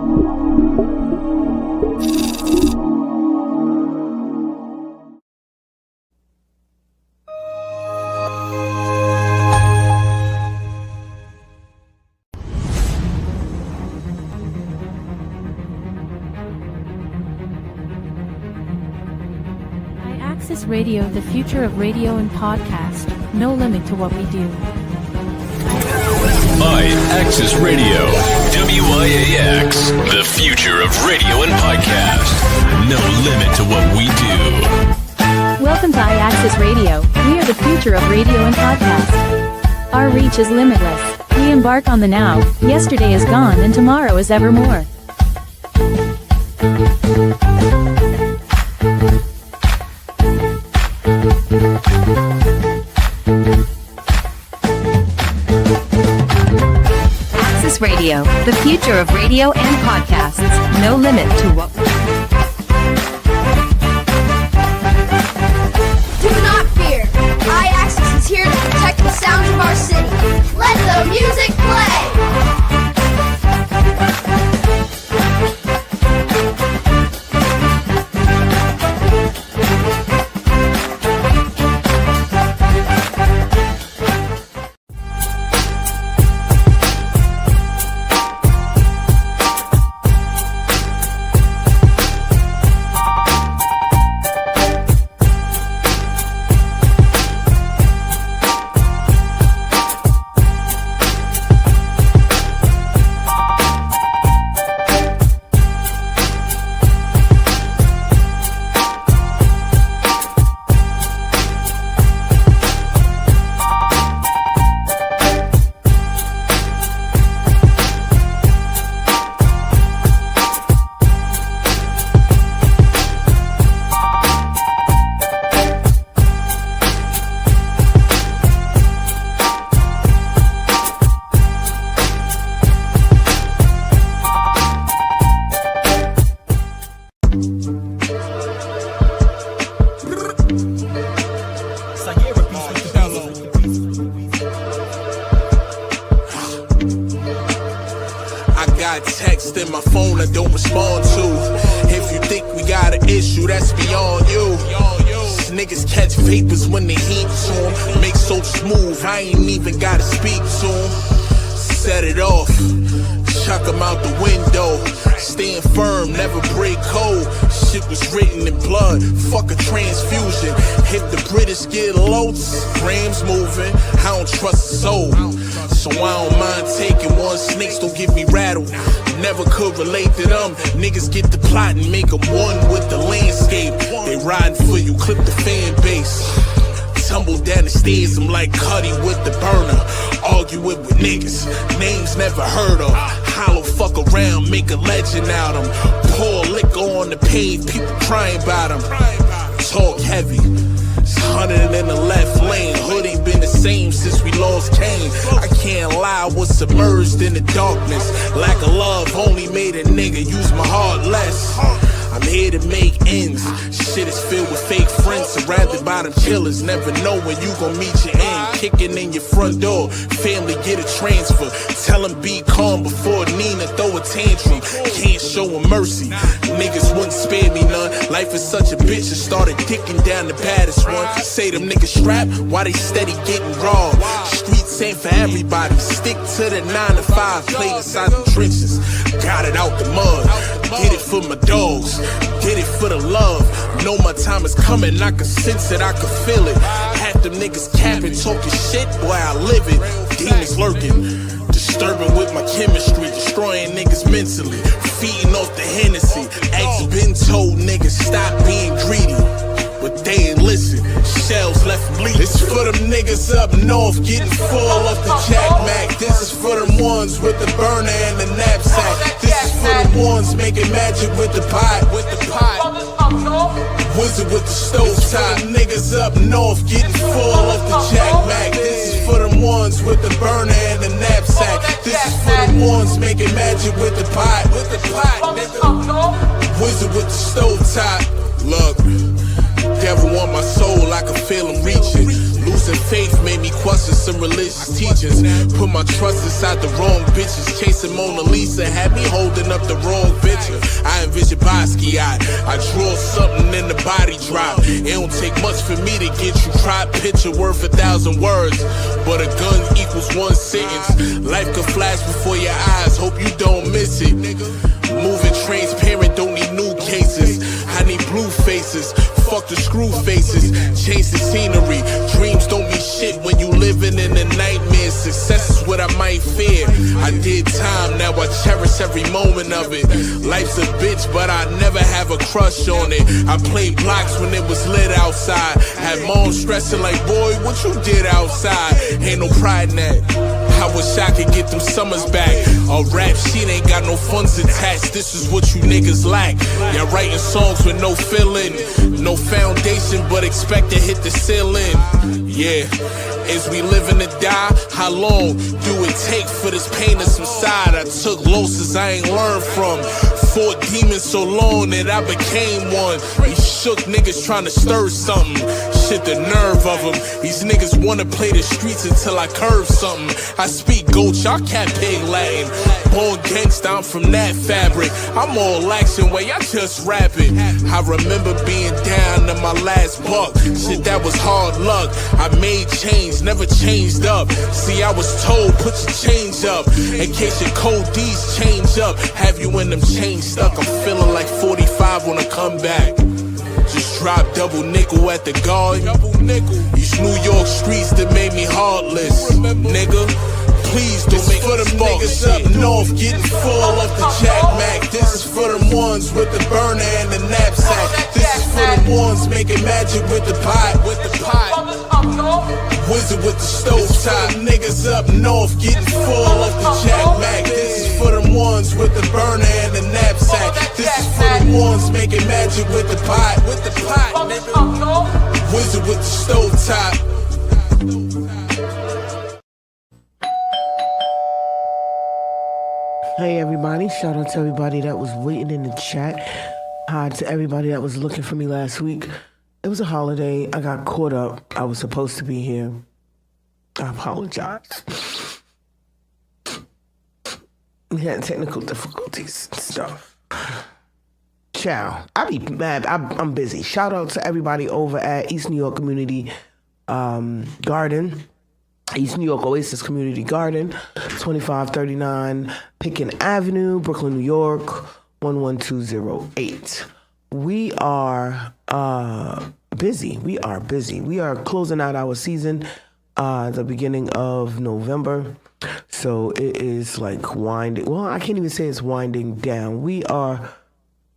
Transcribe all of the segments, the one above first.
IAXISRADIO, the future of radio and podcast. No limit to what we do. IAXISRADIO, WIAX, the future of radio and podcast. No limit to what we do. Welcome to IAXISRADIO. We are the future of radio and podcast. Our reach is limitless. We embark on the now. Yesterday is gone and tomorrow is evermore. IAXISRADIO, the future of radio and podcasts. No limit to what we do. Do not fear. IAXIS is here to protect the sounds of our city. Let the music play. Text in my phone I don't respond to. If you think we got an issue, that's beyond you. Niggas catch vapors when they heat to them. Make so smooth, I ain't even gotta speak to them. Set it off, chuck them out the window. Staying firm, never break code. Shit was written in blood, fuck a transfusion. If the British get loads, grams moving, I don't trust a soul. So I don't mind taking one, snakes don't get me rattled. Never could relate to them. Niggas get the plot and make them one with the landscape. They riding for you, clip the fan base. Tumble down the stairs, I'm like Cuddy with the burner. Argue with niggas, names never heard of. Hollow fuck around, make a legend out of them. Pour liquor on the pave, people crying about them. Talk heavy, 100 in the left lane. Hood ain't been the same since we lost Kane. I can't lie, was submerged in the darkness. Lack of love only made a nigga use my heart less. I'm here to make ends. Shit is filled with fake friends, surrounded by them killers. Never know when you gon' meet your end. Kicking in your front door, family get a transfer. Tell them be calm before Nina throw a tantrum. Can't show them mercy, niggas wouldn't spare me none. Life is such a bitch, I started kicking down the baddest one. Say them niggas strapped, why they steady getting raw. Streets ain't for everybody, stick to the 9 to 5. Play inside the trenches, got it out the mud. Did it for my dogs, did it for the love. Know my time is coming, I can sense it, I can feel it. Half them niggas capping, talking shit, boy I live it. Demons lurking, disturbing with my chemistry, destroying niggas mentally, feeding off the Hennessy. Ex been told niggas stop being greedy, but they ain't listen. Shells left bleeding. This for them niggas up north getting full off the Jack Mac. This is for them ones with the burner and the knapsack. This is for them ones making magic with the pot. Wizard with the stove top. Niggas up north getting full off the Jack Mac. This is for them ones with the burner and the knapsack. This is for them ones making magic with the pot. Wizard with the stove top. Look, devil want my soul, I can feel him reaching. Losing faith made me question some religious teachings. Put my trust inside the wrong bitches. Chasing Mona Lisa had me holding up the wrong picture. I envision Basquiat. I draw something in the body drop. It don't take much for me to get you crop. Picture worth 1,000 words, but a gun equals one sentence. Life could flash before your eyes. Hope you don't miss it. Moving transparent, don't need new cases. I need blue faces. Fuck the screw faces. Change the scenery. Dreams don't mean shit when you living in a nightmare. Success is what I might fear. I did time, now I cherish every moment of it. Life's a bitch, but I never have a crush on it. I played blocks when it was lit outside. Had mom stressing like, boy, what you did outside? Ain't no pride in that. I wish I could get them summers back. A rap sheet ain't got no funds attached. This is what you niggas lack. Y'all writing songs with no feeling, no foundation, but expect to hit the ceiling. Yeah, as we living to die, how long do it take for this pain to subside? I took losses I ain't learned from. Fought demons so long that I became one. These shook niggas trying to stir something. Shit, the nerve of them. These niggas wanna play the streets until I curve something. I speak Gold, y'all cat pig Latin. Born gangsta, I'm from that fabric. I'm all action way, I just rap it. I remember being down to my last buck. Shit, that was hard luck. I made change, never changed up. See, I was told, put your change up. In case your cold D's change up. Have you in them chains stuck? I'm feeling like 45 when I come back. Just drop double nickel at the guard. These New York streets that made me heartless. Nigga, please don't make for them niggas up north getting full of the Jack Mac. This is for them ones with the burner and the knapsack. This is for them ones making magic with the pot. Wizard with the stove top. Niggas up north getting full of the Jack Mac. This is for them ones with the burner and the knapsack. This is for them ones making magic with the pot. Nigga. Wizard with the stove top. Hey everybody, shout out to everybody that was waiting in the chat. Hi to everybody that was looking for me last week. It was a holiday. I got caught up. I was supposed to be here. I apologize. We had technical difficulties and stuff. Ciao. I be mad. I'm busy. Shout out to everybody over at East New York Community Garden. East New York Oasis Community Garden, 2539 Picken Avenue, Brooklyn, New York, 11208. We are busy. We are busy. We are closing out our season the beginning of November. So it is like winding. Well, I can't even say it's winding down. We are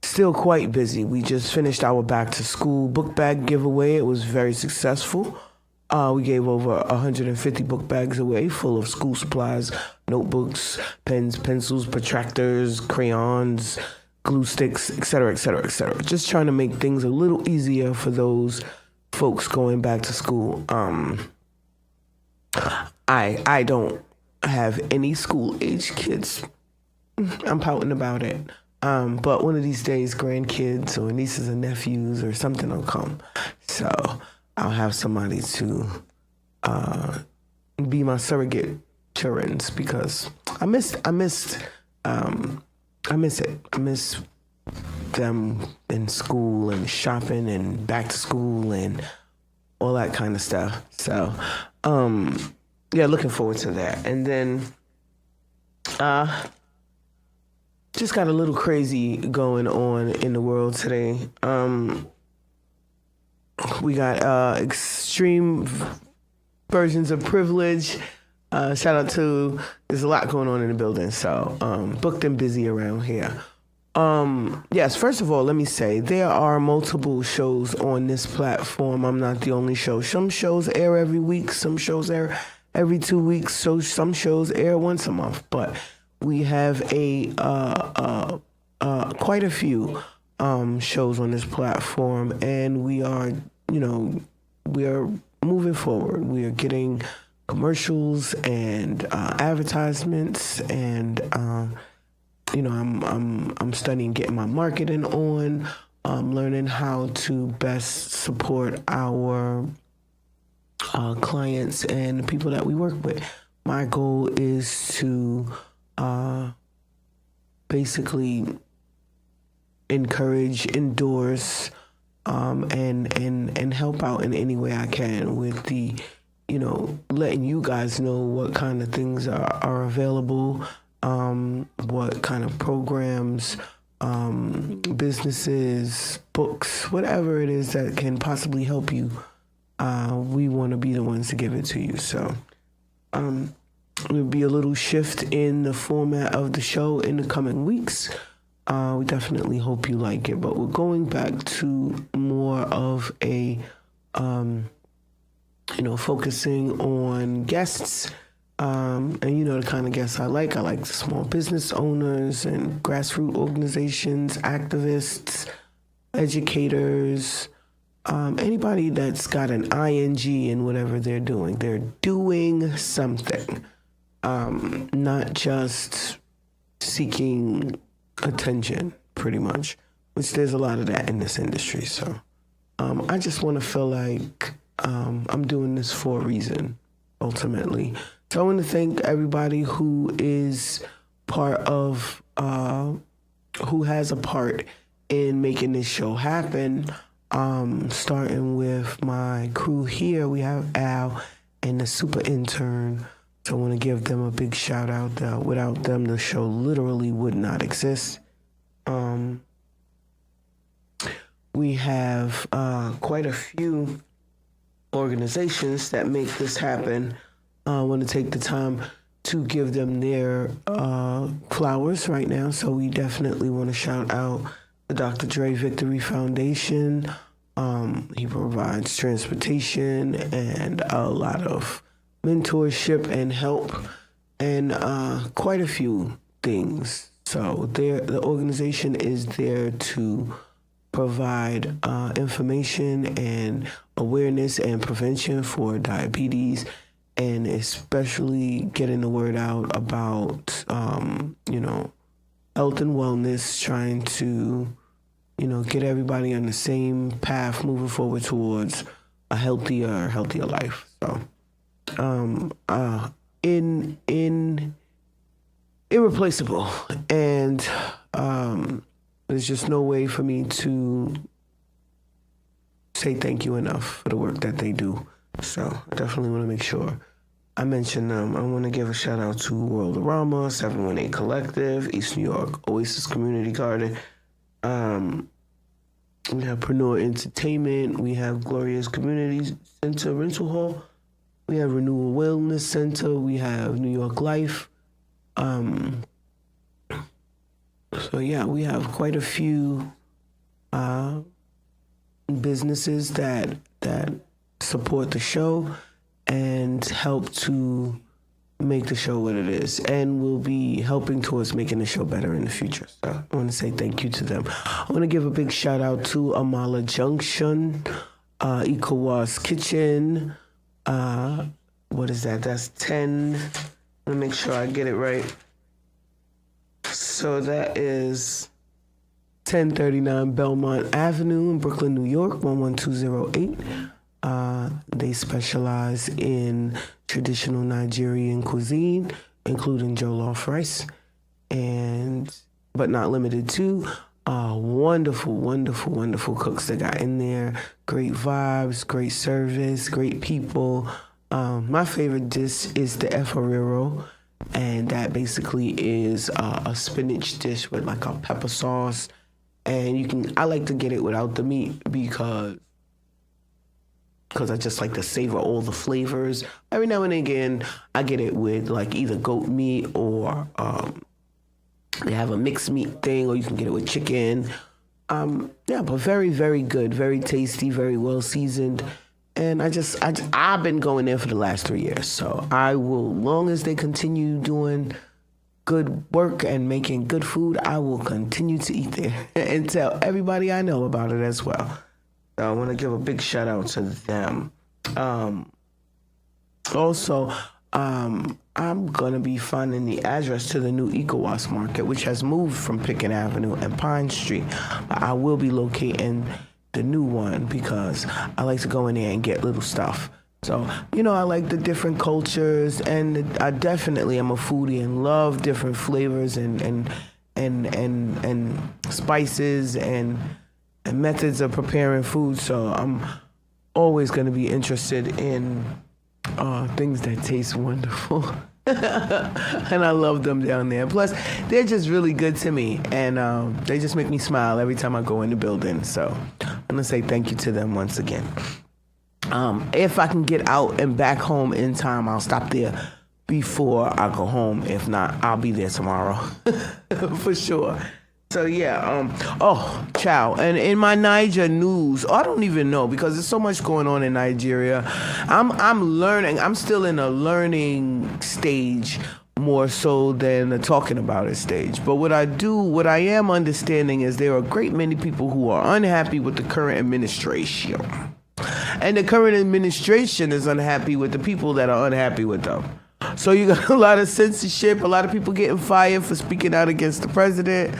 still quite busy. We just finished our back to school book bag giveaway. It was very successful. We gave over 150 book bags away full of school supplies, notebooks, pens, pencils, protractors, crayons, glue sticks, etc., etc., etc. Just trying to make things a little easier for those folks going back to school. I don't have any school-age kids. I'm pouting about it. But one of these days, grandkids or nieces and nephews or something will come. So I'll have somebody to be my surrogate children's because I miss it. I miss them in school and shopping and back to school and all that kind of stuff. So, yeah, looking forward to that. And then, just got a little crazy going on in the world today. We got extreme versions of privilege. Shout out to, there's a lot going on in the building, so booked and busy around here. Yes, first of all, let me say, there are multiple shows on this platform. I'm not the only show. Some shows air every week, some shows air every 2 weeks, so some shows air once a month, but we have quite a few shows on this platform, and we are moving forward. We are getting commercials and advertisements, and I'm studying getting my marketing on, learning how to best support our clients and people that we work with. My goal is to basically encourage, endorse, and help out in any way I can with the, letting you guys know what kind of things are available, what kind of programs, businesses, books, whatever it is that can possibly help you. We want to be the ones to give it to you. So there'll be a little shift in the format of the show in the coming weeks. We definitely hope you like it, but we're going back to more of a, focusing on guests, and the kind of guests I like. I like the small business owners and grassroots organizations, activists, educators, anybody that's got an ing in whatever they're doing. They're doing something, not just seeking attention, pretty much, which there's a lot of that in this industry. So I just want to feel like I'm doing this for a reason, ultimately. So I want to thank everybody who is part of, who has a part in making this show happen. Starting with my crew here, we have Al and the super intern. So I want to give them a big shout out. Without them, the show literally would not exist. We have quite a few organizations that make this happen. I want to take the time to give them their flowers right now. So we definitely want to shout out the Dr. Dre Victory Foundation. He provides transportation and a lot of mentorship and help and quite a few things. So the organization is there to provide information and awareness and prevention for diabetes, and especially getting the word out about, health and wellness, trying to, get everybody on the same path moving forward towards a healthier life. So, irreplaceable, and there's just no way for me to say thank you enough for the work that they do. So I definitely want to make sure I mention them. I want to give a shout out to Worldorama, 718 Collective, East New York, Oasis Community Garden. We have Preneur Entertainment. We have Glorious Community Center Rental Hall. We have Renewal Wellness Center. We have New York Life. So yeah, we have quite a few businesses that support the show and help to make the show what it is, and will be helping towards making the show better in the future. So I want to say thank you to them. I want to give a big shout out to Amala Junction, ECOWAS Kitchen. What is that? That's 10. Let me make sure I get it right. So that is 1039 Belmont Avenue in Brooklyn, New York, 11208. They specialize in traditional Nigerian cuisine, including jollof rice, but not limited to. Wonderful, wonderful, wonderful cooks they got in there. Great vibes, great service, great people. My favorite dish is the REFERRAL, and that basically is a spinach dish with like a pepper sauce. And I like to get it without the meat because I just like to savor all the flavors. Every now and again, I get it with like either goat meat or they have a mixed meat thing, or you can get it with chicken. But very, very good, very tasty, very well seasoned. And I've been going there for the last 3 years. So I will, long as they continue doing good work and making good food, I will continue to eat there and tell everybody I know about it as well. I want to give a big shout out to them. Also, I'm going to be finding the address to the new ECOWAS Market, which has moved from Pickett Avenue and Pine Street. I will be locating the new one because I like to go in there and get little stuff. So, I like the different cultures, and I definitely am a foodie and love different flavors and spices and methods of preparing food. So I'm always going to be interested in things that taste wonderful. And I love them down there. Plus, they're just really good to me, and they just make me smile every time I go in the building. So I'm going to say thank you to them once again. If I can get out and back home in time, I'll stop there before I go home. If not, I'll be there tomorrow for sure. So yeah, ciao. And in my Niger news, I don't even know, because there's so much going on in Nigeria. I'm learning. I'm still in a learning stage more so than a talking about it stage. But what I am understanding is there are a great many people who are unhappy with the current administration. And the current administration is unhappy with the people that are unhappy with them. So you got a lot of censorship, a lot of people getting fired for speaking out against the president.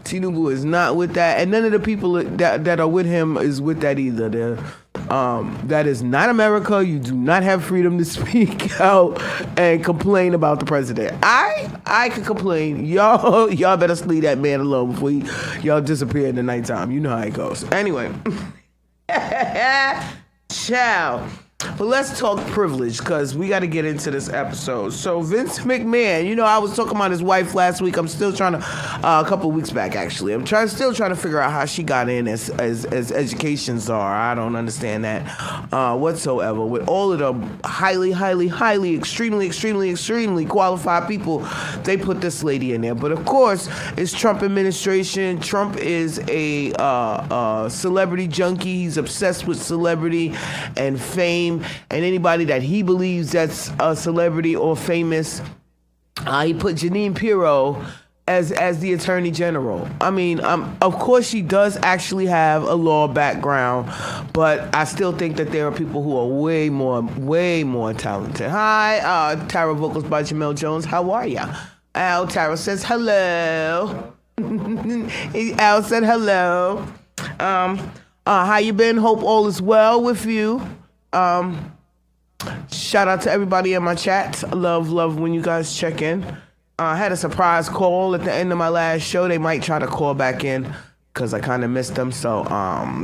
Tinubu is not with that, and none of the people that are with him is with that either. That is not America. You do not have freedom to speak out and complain about the president. I can complain. Y'all better leave that man alone before y'all disappear in the nighttime. You know how it goes. Anyway. Ciao. But let's talk privilege, because we got to get into this episode. So Vince McMahon, I was talking about his wife last week. I'm still trying to, a couple of weeks back actually. I'm still trying to figure out how she got in as education czar. I don't understand that whatsoever. With all of the highly, extremely qualified people, they put this lady in there. But of course, it's Trump administration. Trump is a celebrity junkie. He's obsessed with celebrity and fame. And anybody that he believes that's a celebrity or famous, he put Jeanine Pirro as the Attorney General. I mean, of course she does actually have a law background, but I still think that there are people who are way more talented. Hi, Tara Vocals by Jamel Jones. How are ya? Al Tara says hello. Al said hello. How you been? Hope all is well with you. Shout out to everybody in my chat. I love when you guys check in. I had a surprise call at the end of my last show. They might try to call back in because I kind of missed them. So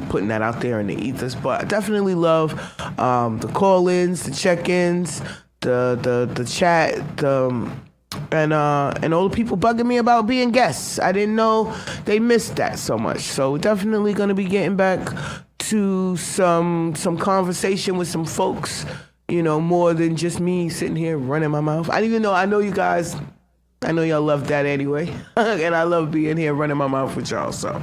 putting that out there in the ethers. But I definitely love the call-ins, the check-ins, the chat, and all the people bugging me about being guests. I didn't know they missed that so much. So definitely going to be getting back to some conversation with some folks, more than just me sitting here running my mouth. I know you guys, I know y'all love that anyway. And I love being here running my mouth with y'all, so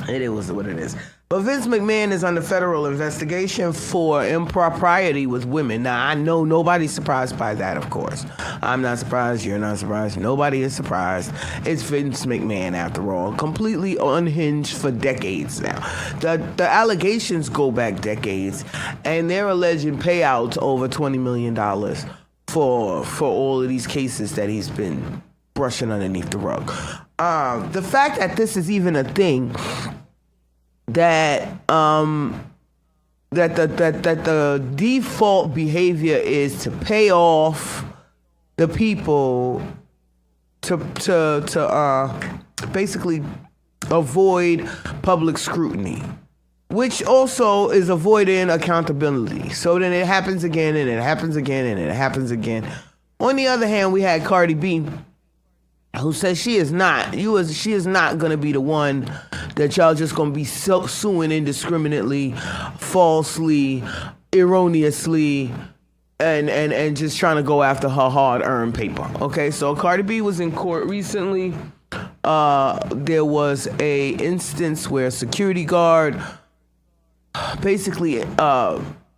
it is what it is. But Vince McMahon is under federal investigation for impropriety with women. Now, I know nobody's surprised by that, of course. I'm not surprised. You're not surprised. Nobody is surprised. It's Vince McMahon, after all. Completely unhinged for decades now. The allegations go back decades, and they're alleging payouts over $20 million for all of these cases that he's been brushing underneath the rug. The fact that this is even a thing, that the default behavior is to pay off the people to basically avoid public scrutiny, which also is avoiding accountability. So then it happens again, and it happens again, and it happens again. On the other hand, we had Cardi B, who says she is not going to be the one that y'all just going to be suing indiscriminately, falsely, erroneously, and just trying to go after her hard-earned paper. Okay, so Cardi B was in court recently. There was a instance where a security guard basically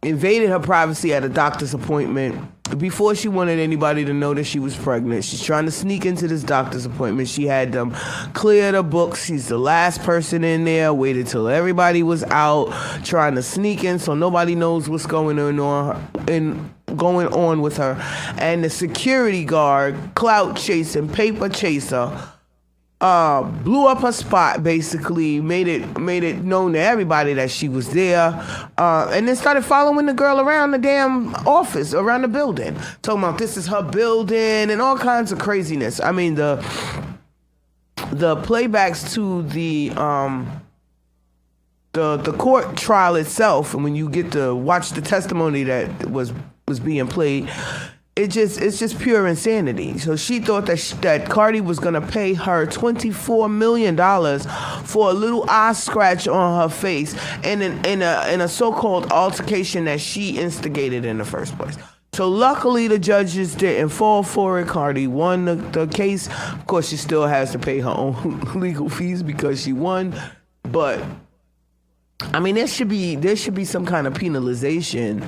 invaded her privacy at a doctor's appointment before she wanted anybody to know that she was pregnant. She's trying to sneak into this doctor's appointment. She had them clear the books. She's the last person in there, waited till everybody was out, trying to sneak in so nobody knows what's going on with her. And the security guard, clout chasing, paper chaser, blew up her spot, basically made it known to everybody that she was there, and then started following the girl around the damn office, around the building, talking about this is her building and all kinds of craziness. I mean, the playbacks to the court trial itself, and when you get to watch the testimony that was being played, it's just pure insanity. So she thought that Cardi was gonna pay her $24 million for a little eye scratch on her face in a so-called altercation that she instigated in the first place. So luckily the judges didn't fall for it. Cardi won the case. Of course, she still has to pay her own legal fees because she won. But I mean, there should be some kind of penalization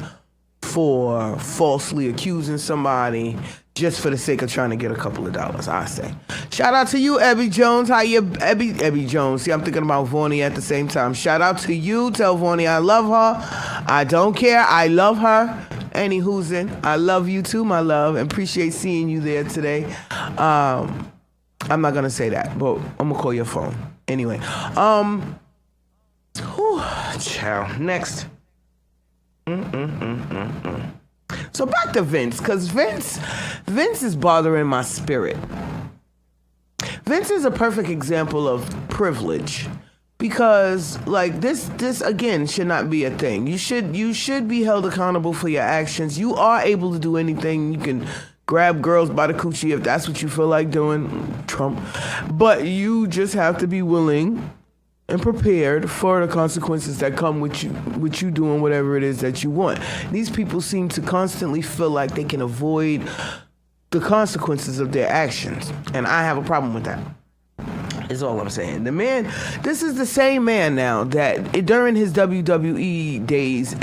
for falsely accusing somebody just for the sake of trying to get a couple of dollars, I say. Shout out to you, Ebby Jones. How you, Ebby Jones? See, I'm thinking about Vaughnie at the same time. Shout out to you. Tell Vaughnie I love her. I don't care. I love her. Any who'sin', I love you too, my love, and appreciate seeing you there today. I'm not gonna say that, but I'm gonna call your phone anyway. Ciao. Next. So back to Vince, because Vince is bothering my spirit. Vince is a perfect example of privilege, because like this again should not be a thing. You should be held accountable for your actions. You are able to do anything. You can grab girls by the coochie if that's what you feel like doing, Trump. But you just have to be willing and prepared for the consequences that come with you doing whatever it is that you want. These people seem to constantly feel like they can avoid the consequences of their actions, and I have a problem with that. Is all I'm saying. The man, this is the same man now that during his WWE days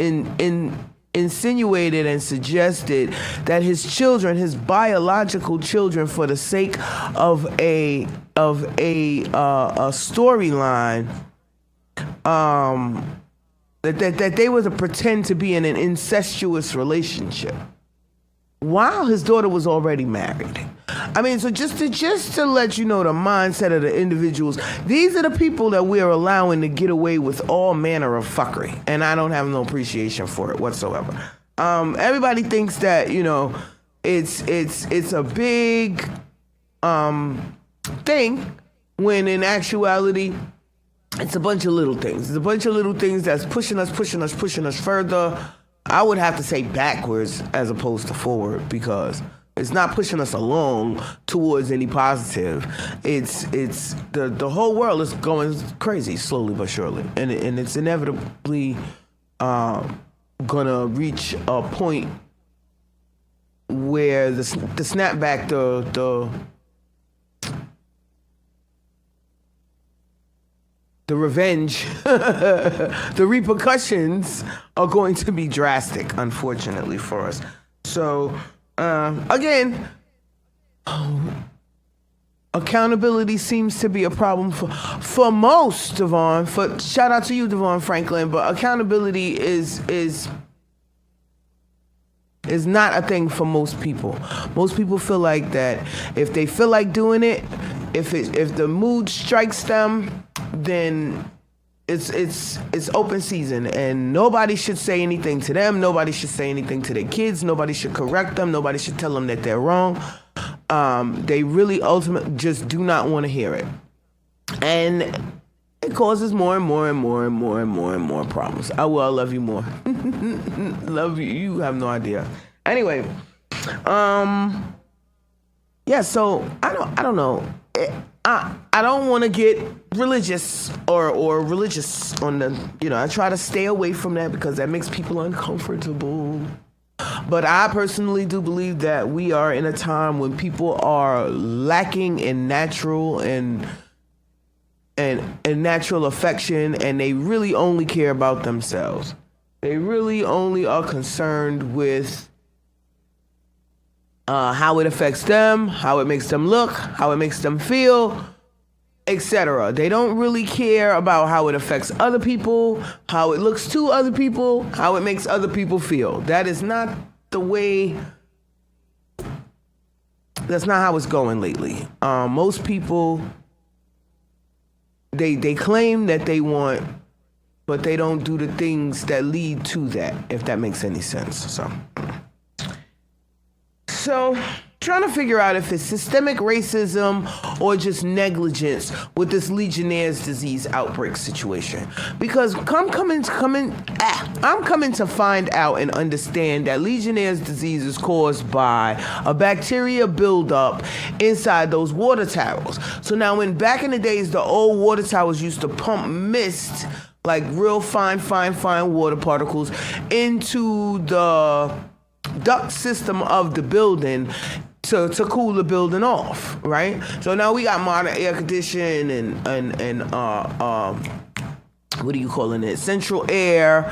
insinuated and suggested that his children, his biological children, for the sake of a storyline, that they were to pretend to be in an incestuous relationship while his daughter was already married. I mean, so just to let you know the mindset of the individuals, these are the people that we're allowing to get away with all manner of fuckery, and I don't have no appreciation for it whatsoever. Everybody thinks that, you know, it's a big thing, when in actuality it's a bunch of little things. It's a bunch of little things that's pushing us further. I would have to say backwards as opposed to forward, because it's not pushing us along towards any positive. It's the whole world is going crazy slowly but surely, and it's inevitably gonna reach a point where the snapback, the revenge, the repercussions are going to be drastic, unfortunately for us. So, again, accountability seems to be a problem for most, Devon. Shout out to you, Devon Franklin, but accountability is not a thing for most people. Most people feel like that if they feel like doing it, if the mood strikes them, then it's open season, and nobody should say anything to them. Nobody should say anything to their kids. Nobody should correct them. Nobody should tell them that they're wrong. They really ultimately just do not want to hear it, and it causes more and more problems. I love you more. Love you. You have no idea. Anyway, yeah. So I don't know. I don't want to get religious or religious on the, you know, I try to stay away from that because that makes people uncomfortable. But I personally do believe that we are in a time when people are lacking in natural and natural affection, and they really only care about themselves. They really only are concerned with how it affects them, how it makes them look, how it makes them feel, etc. They don't really care about how it affects other people, how it looks to other people, how it makes other people feel. That is not the way, that's not how it's going lately. Most people they claim that they want, but they don't do the things that lead to that, if that makes any sense. So trying to figure out if it's systemic racism or just negligence with this Legionnaire's disease outbreak situation. Because I'm coming to find out and understand that Legionnaire's disease is caused by a bacteria buildup inside those water towers. So now when back in the days, the old water towers used to pump mist, like real fine water particles, into the duct system of the building to cool the building off, right? So now we got modern air conditioning and what are you calling it? Central air.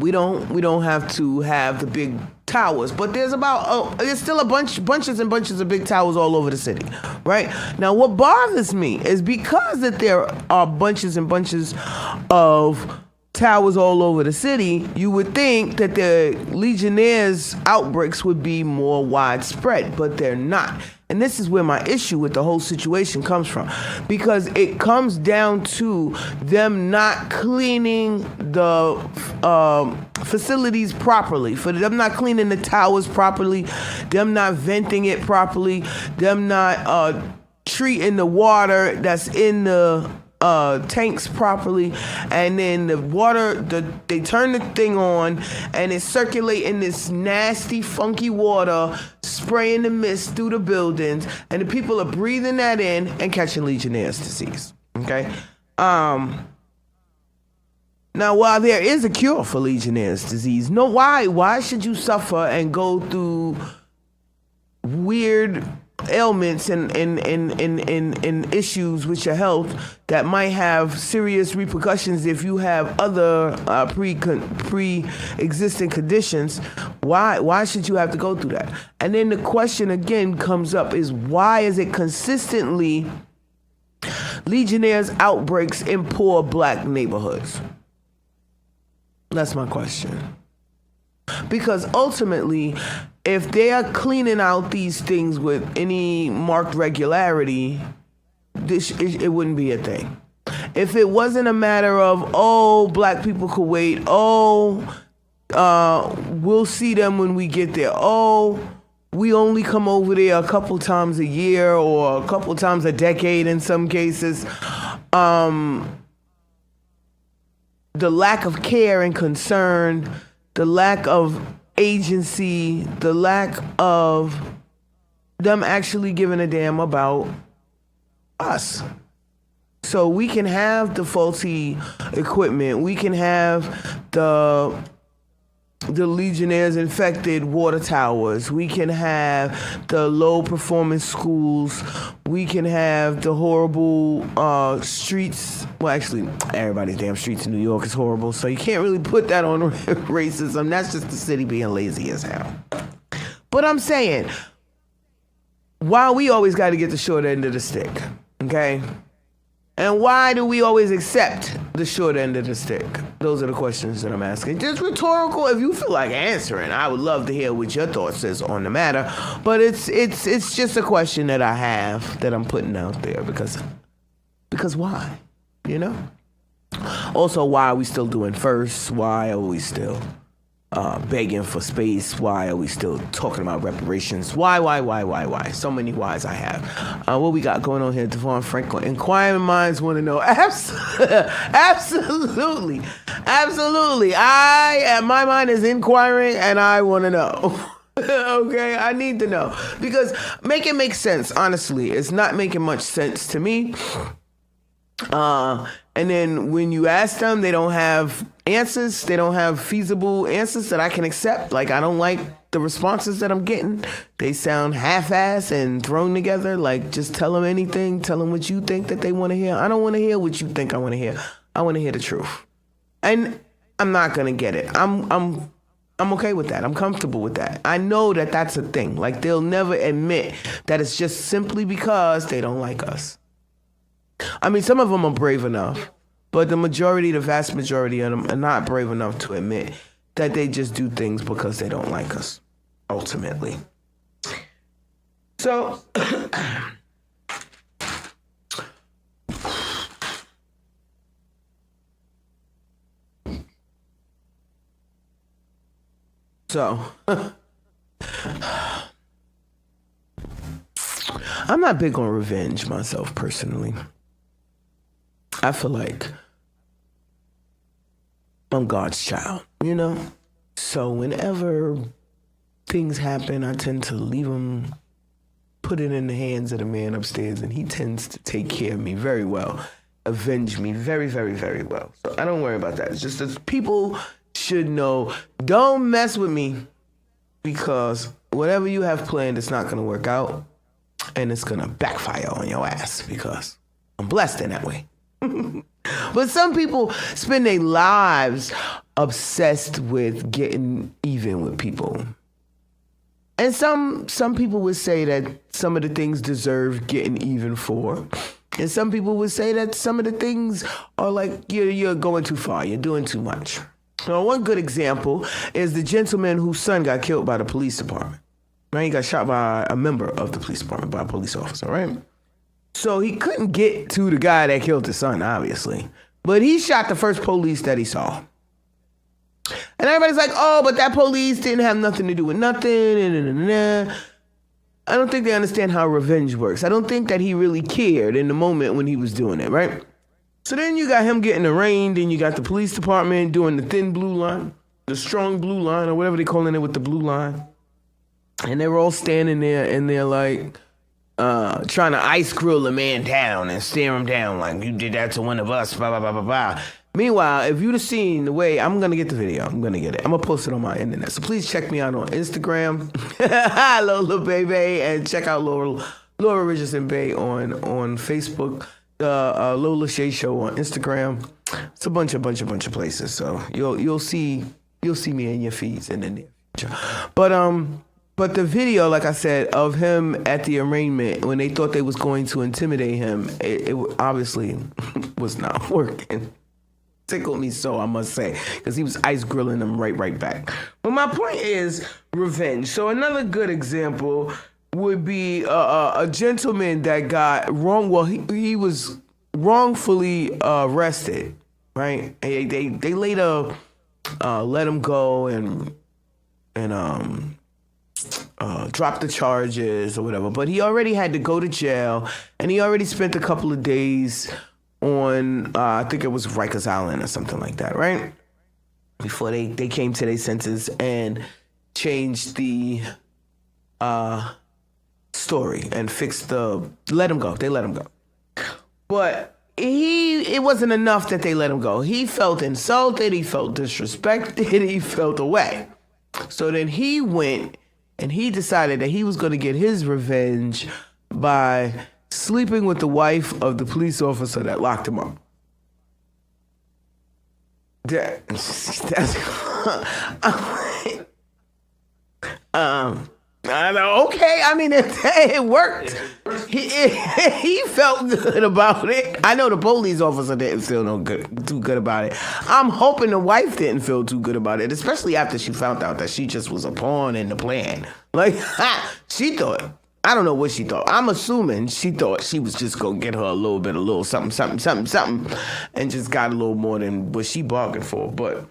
We don't have to have the big towers, but there's still bunches and bunches of big towers all over the city, right? Now what bothers me is because that there are bunches and bunches of towers all over the city, you would think that the Legionnaire's outbreaks would be more widespread, but they're not. And this is where my issue with the whole situation comes from, because it comes down to them not cleaning the facilities properly, for them not cleaning the towers properly, them not venting it properly, them not treating the water that's in the tanks properly, and then the water, they turn the thing on and it's circulating this nasty funky water, spraying the mist through the buildings, and the people are breathing that in and catching Legionnaire's disease. Okay. Now while there is a cure for Legionnaire's disease, why should you suffer and go through weird ailments and issues with your health that might have serious repercussions if you have other pre-existing conditions? Why should you have to go through that? And then the question again comes up is, why is it consistently Legionnaire's outbreaks in poor black neighborhoods? That's my question. Because ultimately, if they are cleaning out these things with any marked regularity, it wouldn't be a thing. If it wasn't a matter of, black people could wait, we'll see them when we get there, we only come over there a couple times a year or a couple times a decade in some cases, the lack of care and concern, the lack of agency, the lack of them actually giving a damn about us. So we can have the faulty equipment, we can have the Legionnaire's infected water towers, we can have the low performance schools, we can have the horrible streets. Well, actually, everybody's damn streets in New York is horrible, so you can't really put that on racism. That's just the city being lazy as hell. But I'm saying, why we always got to get the short end of the stick, okay? And why do we always accept the short end of the stick? Those are the questions that I'm asking. Just rhetorical. If you feel like answering, I would love to hear what your thoughts is on the matter. But it's just a question that I have that I'm putting out there because why? You know? Also, why are we still doing first? Why are we still begging for space? Why are we still talking about reparations? Why? So many whys I have. What we got going on here, Devon Franklin? Inquiring minds want to know. Absolutely. My mind is inquiring and I want to know. Okay, I need to know. Because make it make sense, honestly. It's not making much sense to me. And then when you ask them, they don't have answers. They don't have feasible answers that I can accept. Like, I don't like the responses that I'm getting. They sound half-assed and thrown together. Like, just tell them anything. Tell them what you think that they want to hear. I don't want to hear what you think I want to hear. I want to hear the truth. And I'm not going to get it. I'm okay with that. I'm comfortable with that. I know that that's a thing. Like, they'll never admit that it's just simply because they don't like us. I mean, some of them are brave enough, but the vast majority of them are not brave enough to admit that they just do things because they don't like us, ultimately. So, So, I'm not big on revenge myself personally. I feel like I'm God's child, you know? So whenever things happen, I tend to leave them, put it in the hands of the man upstairs, and he tends to take care of me very well, avenge me very, very, very well. So I don't worry about that. It's just that people should know, don't mess with me, because whatever you have planned, it's not going to work out, and it's going to backfire on your ass, because I'm blessed in that way. But some people spend their lives obsessed with getting even with people. And some people would say that some of the things deserve getting even for. And some people would say that some of the things are like, you're going too far, you're doing too much. Now, one good example is the gentleman whose son got killed by the police department. Right? He got shot by a member of the police department, by a police officer, right? So he couldn't get to the guy that killed his son, obviously. But he shot the first police that he saw. And everybody's like, oh, but that police didn't have nothing to do with nothing. I don't think they understand how revenge works. I don't think that he really cared in the moment when he was doing it, right? So then you got him getting arraigned, and you got the police department doing the thin blue line, the strong blue line, or whatever they're calling it with the blue line. And they were all standing there, and they're like, trying to ice grill the man down and stare him down like, you did that to one of us, blah, blah, blah, blah, blah. Meanwhile, if you'd have seen the way, I'm going to get the video. I'm going to get it. I'm going to post it on my internet. So please check me out on Instagram, Lola Baby, and check out Laura Richardson Bay on Facebook, Lola Shae Show on Instagram. It's a bunch of places. So you'll see me in your feeds in the near future. But the video, like I said, of him at the arraignment, when they thought they was going to intimidate him, it obviously was not working. Tickled me so, I must say, because he was ice grilling them right back. But my point is revenge. So another good example would be a gentleman that got wrong. Well, he was wrongfully arrested, right? They later let him go and drop the charges or whatever. But he already had to go to jail, and he already spent a couple of days on, I think it was Rikers Island or something like that, right? Before they came to their senses and changed the story and let him go. They let him go. But it wasn't enough that they let him go. He felt insulted, he felt disrespected, he felt away. So then he went and he decided that he was going to get his revenge by sleeping with the wife of the police officer that locked him up. Okay, I mean, it worked. He felt good about it. I know the police officer didn't feel too good about it. I'm hoping the wife didn't feel too good about it, especially after she found out that she just was a pawn in the plan. Like, she thought, I don't know what she thought. I'm assuming she thought she was just going to get her a little something, and just got a little more than what she bargained for. But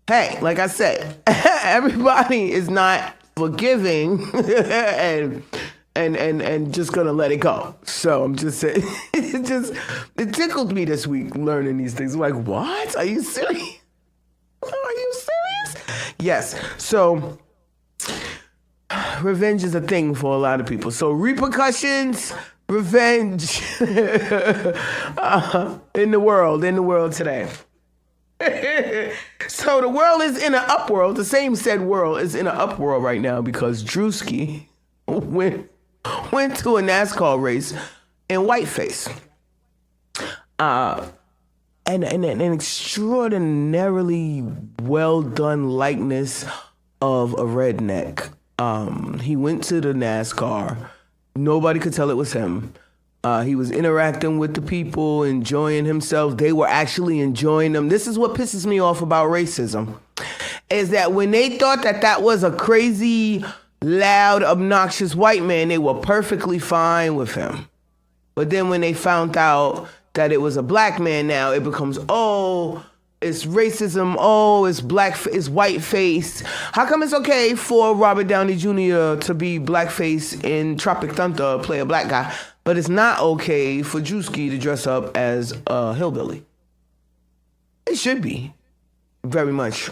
hey, like I said, everybody is not forgiving and just gonna let it go. So I'm just saying, it tickled me this week learning these things. I'm like, what? Are you serious? Are you serious? Yes. So revenge is a thing for a lot of people. So repercussions, revenge in the world today. So the world is in an upworld. The same said world is in an upworld right now because Drewski went to a NASCAR race in whiteface. And an extraordinarily well done likeness of a redneck. He went to the NASCAR. Nobody could tell it was him. He was interacting with the people, enjoying himself. They were actually enjoying him. This is what pisses me off about racism, is that when they thought that was a crazy, loud, obnoxious white man, they were perfectly fine with him. But then when they found out that it was a black man now, it becomes, oh, it's racism. Oh, it's it's whiteface. How come it's okay for Robert Downey Jr. to be blackface in Tropic Thunder, play a black guy, but it's not okay for Drewski to dress up as a hillbilly? It should be very much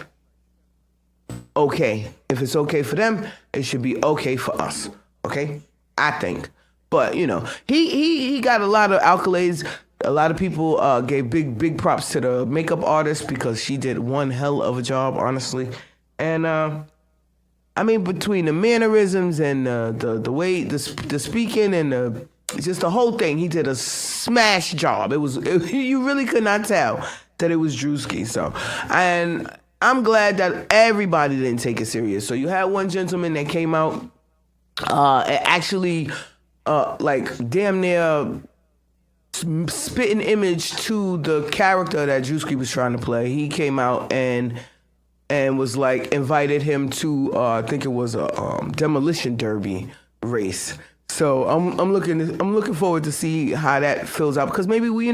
okay. If it's okay for them, it should be okay for us. Okay, I think. But you know, he got a lot of accolades. A lot of people gave big props to the makeup artist because she did one hell of a job, honestly. And I mean, between the mannerisms and the way the speaking and just the whole thing, he did a smash job. You really could not tell that it was Drewski. So, and I'm glad that everybody didn't take it serious. So you had one gentleman that came out, actually, like damn near spitting image to the character that Drewski was trying to play. He came out and was like invited him to I think it was a demolition derby race. So I'm looking forward to see how that fills out, because maybe we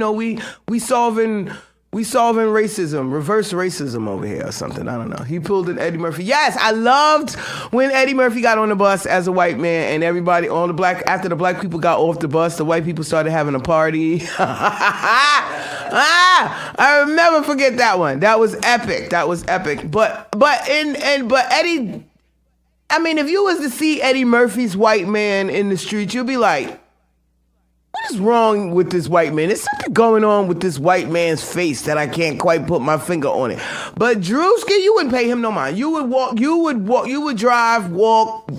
solving racism, reverse racism over here or something. I don't know. He pulled an Eddie Murphy. Yes, I loved when Eddie Murphy got on the bus as a white man and everybody, after the black people got off the bus, the white people started having a party. I will never forget that one. That was epic. But Eddie, I mean, if you was to see Eddie Murphy's white man in the street, you'd be like, what is wrong with this white man? There's something going on with this white man's face that I can't quite put my finger on it. But Drewski, you wouldn't pay him no mind. You would drive, walk,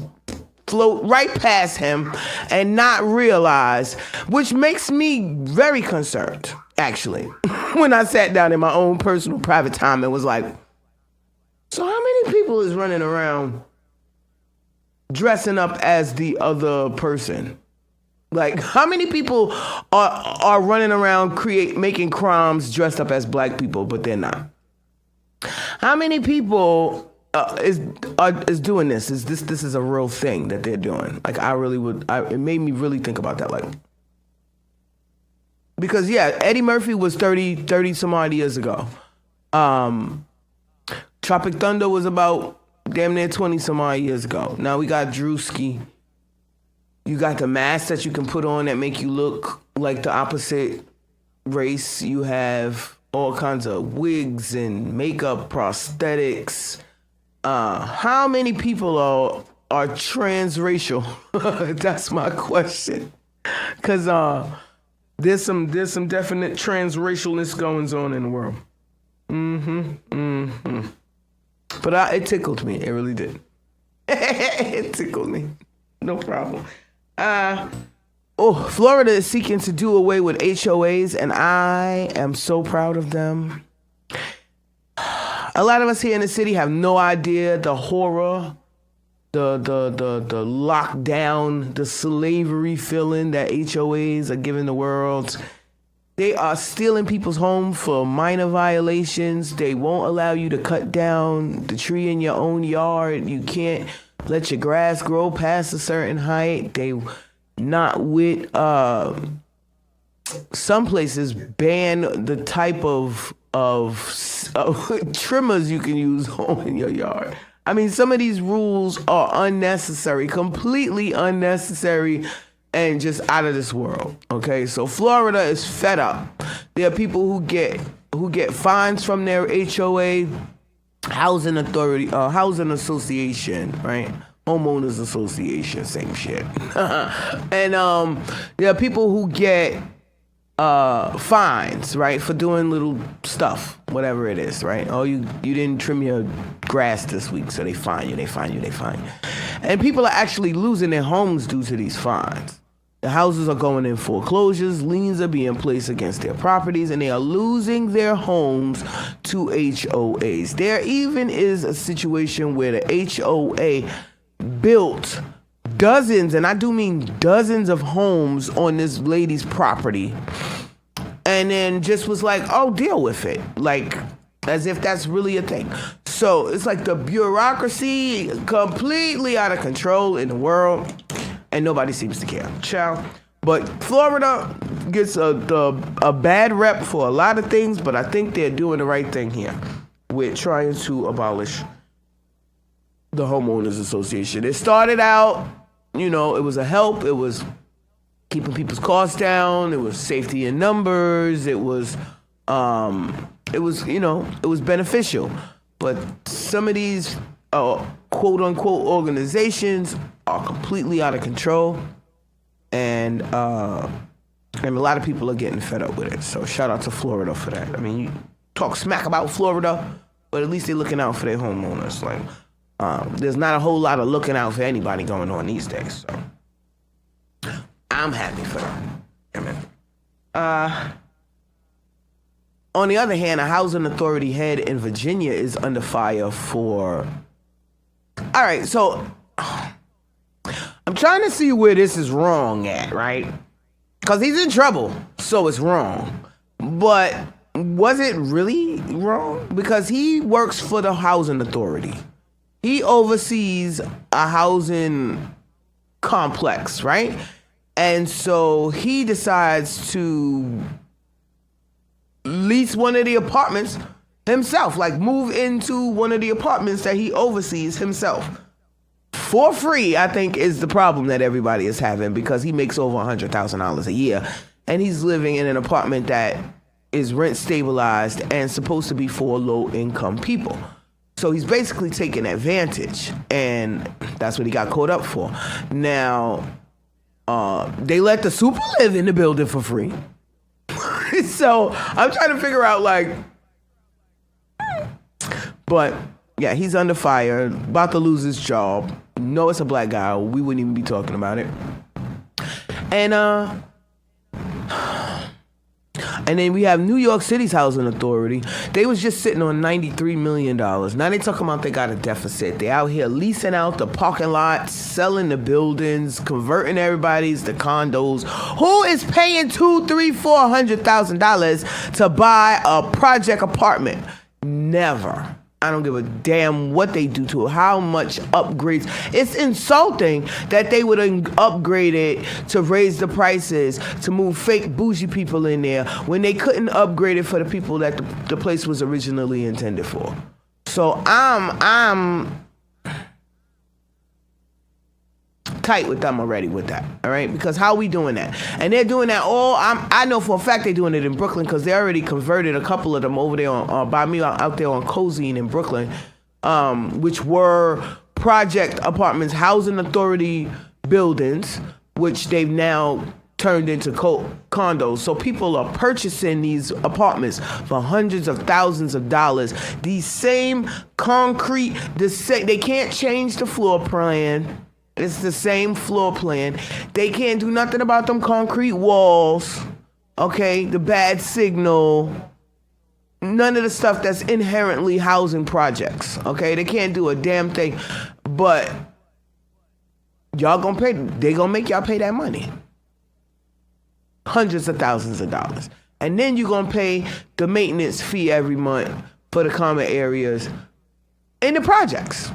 float right past him and not realize, which makes me very concerned, actually, when I sat down in my own personal private time and was like, so how many people is running around dressing up as the other person? Like, how many people are running around making crimes dressed up as black people, but they're not? How many people is doing this? This is a real thing that they're doing? Like, it made me really think about that. Like, because yeah, Eddie Murphy was 30 some odd years ago. Tropic Thunder was about damn near 20 some odd years ago. Now we got Drewski. You got the masks that you can put on that make you look like the opposite race. You have all kinds of wigs and makeup, prosthetics. How many people are transracial? That's my question. Because there's some definite transracialness going on in the world. But it tickled me. It really did. It tickled me. No problem. Florida is seeking to do away with HOAs, and I am so proud of them. A lot of us here in the city have no idea the horror, the lockdown, the slavery feeling that HOAs are giving the world. They are stealing people's homes for minor violations. They won't allow you to cut down the tree in your own yard. You can't let your grass grow past a certain height. They not with some places ban the type of trimmers you can use in your yard. I mean, some of these rules are unnecessary, completely unnecessary, and just out of this world. Okay, so Florida is fed up. There are people who get fines from their HOA. Housing authority, housing association, right? Homeowners association, same shit. And there are people who get fines, right, for doing little stuff, whatever it is, right? Oh, you didn't trim your grass this week, so they fine you. And people are actually losing their homes due to these fines. The houses are going in foreclosures, liens are being placed against their properties, and they are losing their homes to HOAs. There even is a situation where the HOA built dozens, and I do mean dozens of homes on this lady's property, and then just was like, oh, deal with it. Like, as if that's really a thing. So it's like the bureaucracy completely out of control in the world. And nobody seems to care. Child, But Florida gets a bad rep for a lot of things, but I think they're doing the right thing here with trying to abolish the homeowners association. It started out, it was a help. It was keeping people's costs down. It was safety in numbers. It was beneficial. But some of these quote unquote organizations are completely out of control, and a lot of people are getting fed up with it. So shout out to Florida for that. I mean, you talk smack about Florida, but at least they're looking out for their homeowners. Like, there's not a whole lot of looking out for anybody going on these days. So I'm happy for them. On the other hand, a housing authority head in Virginia is under fire for... All right, so I'm trying to see where this is wrong at, right? Because he's in trouble, so it's wrong. But was it really wrong? Because he works for the housing authority. He oversees a housing complex, right? And so he decides to lease one of the apartments himself, like move into one of the apartments that he oversees himself for free. I think is the problem that everybody is having, because he makes over $100,000 a year and he's living in an apartment that is rent stabilized and supposed to be for low income people. So he's basically taking advantage, and that's what he got caught up for. Now, they let the super live in the building for free. So I'm trying to figure out, but yeah, he's under fire, about to lose his job. No, it's a black guy. We wouldn't even be talking about it. And then we have New York City's housing authority. They was just sitting on $93 million. Now they talking about they got a deficit. They out here leasing out the parking lots, selling the buildings, converting everybody's to condos. Who is paying $400,000 to buy a project apartment? Never. I don't give a damn what they do to it, how much upgrades. It's insulting that they would upgrade it to raise the prices, to move fake bougie people in there, when they couldn't upgrade it for the people that the place was originally intended for. So I'm tight with them already with that, all right? Because how we doing that? And they're doing that I know for a fact they're doing it in Brooklyn, because they already converted a couple of them over there by me out there on Cozine in Brooklyn, which were project apartments, housing authority buildings, which they've now turned into condos. So people are purchasing these apartments for hundreds of thousands of dollars. These same concrete, they can't change the floor plan. It's the same floor plan. They can't do nothing about them concrete walls, okay? The bad signal. None of the stuff that's inherently housing projects, okay? They can't do a damn thing. But y'all gonna pay, they gonna make y'all pay that money. Hundreds of thousands of dollars. And then you're gonna pay the maintenance fee every month for the common areas in the projects.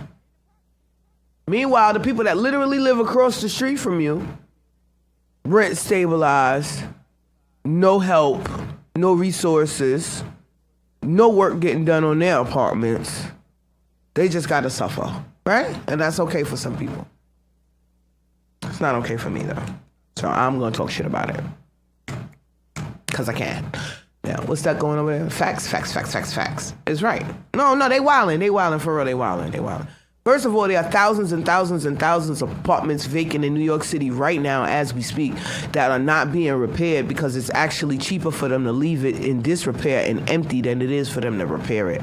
Meanwhile, the people that literally live across the street from you, rent stabilized, no help, no resources, no work getting done on their apartments. They just gotta suffer, right? And that's okay for some people. It's not okay for me though. So I'm gonna talk shit about it. Cause I can. Now, what's that going over there? Facts. It's right. No, they wildin' for real, they wildin'. First of all, there are thousands and thousands and thousands of apartments vacant in New York City right now as we speak that are not being repaired, because it's actually cheaper for them to leave it in disrepair and empty than it is for them to repair it.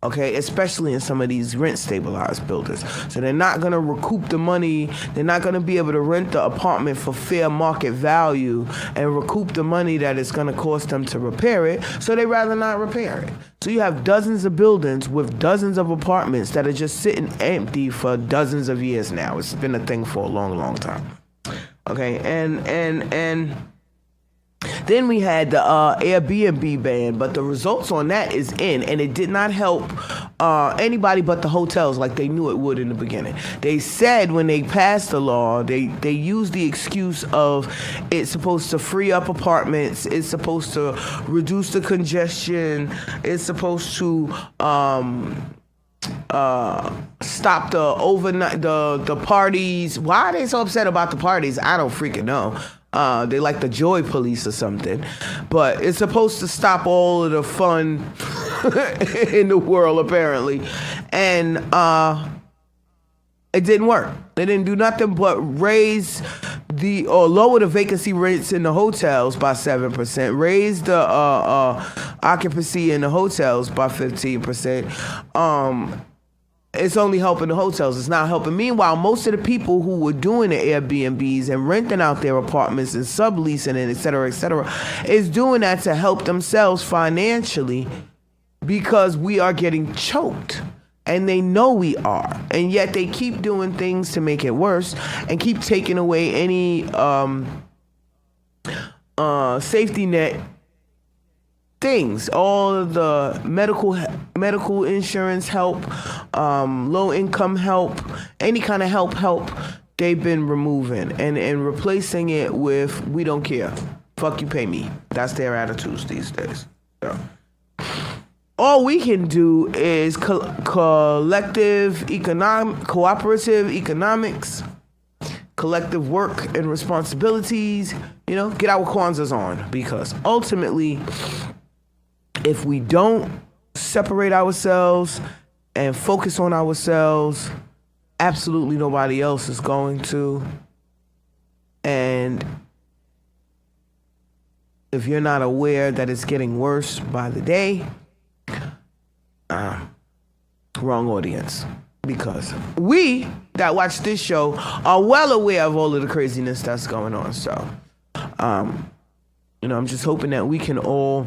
Okay, especially in some of these rent stabilized buildings. So they're not gonna recoup the money. They're not gonna be able to rent the apartment for fair market value and recoup the money that it's gonna cost them to repair it. So they rather not repair it. So you have dozens of buildings with dozens of apartments that are just sitting empty for dozens of years now. It's been a thing for a long, long time. Okay, and Then we had the Airbnb ban, but the results on that is in, and it did not help anybody but the hotels like they knew it would in the beginning. They said when they passed the law, they used the excuse of it's supposed to free up apartments, it's supposed to reduce the congestion, it's supposed to stop the overnight the parties. Why are they so upset about the parties? I don't freaking know. They like the joy police or something, but it's supposed to stop all of the fun in the world apparently, and it didn't work. They didn't do nothing but lower the vacancy rates in the hotels by 7%, raise the occupancy in the hotels by 15%. It's only helping the hotels. It's not helping. Meanwhile, most of the people who were doing the Airbnbs and renting out their apartments and subleasing it, et cetera, is doing that to help themselves financially because we are getting choked. And they know we are. And yet they keep doing things to make it worse and keep taking away any safety net things, all of the medical insurance help, low income help, any kind of help they've been removing and replacing it with we don't care, fuck you, pay me. That's their attitudes these days. So all we can do is cooperative economics, collective work and responsibilities, get our Kwanzas on, because ultimately if we don't separate ourselves and focus on ourselves, absolutely nobody else is going to. And if you're not aware that it's getting worse by the day, wrong audience. Because we that watch this show are well aware of all of the craziness that's going on. So, I'm just hoping that we can all,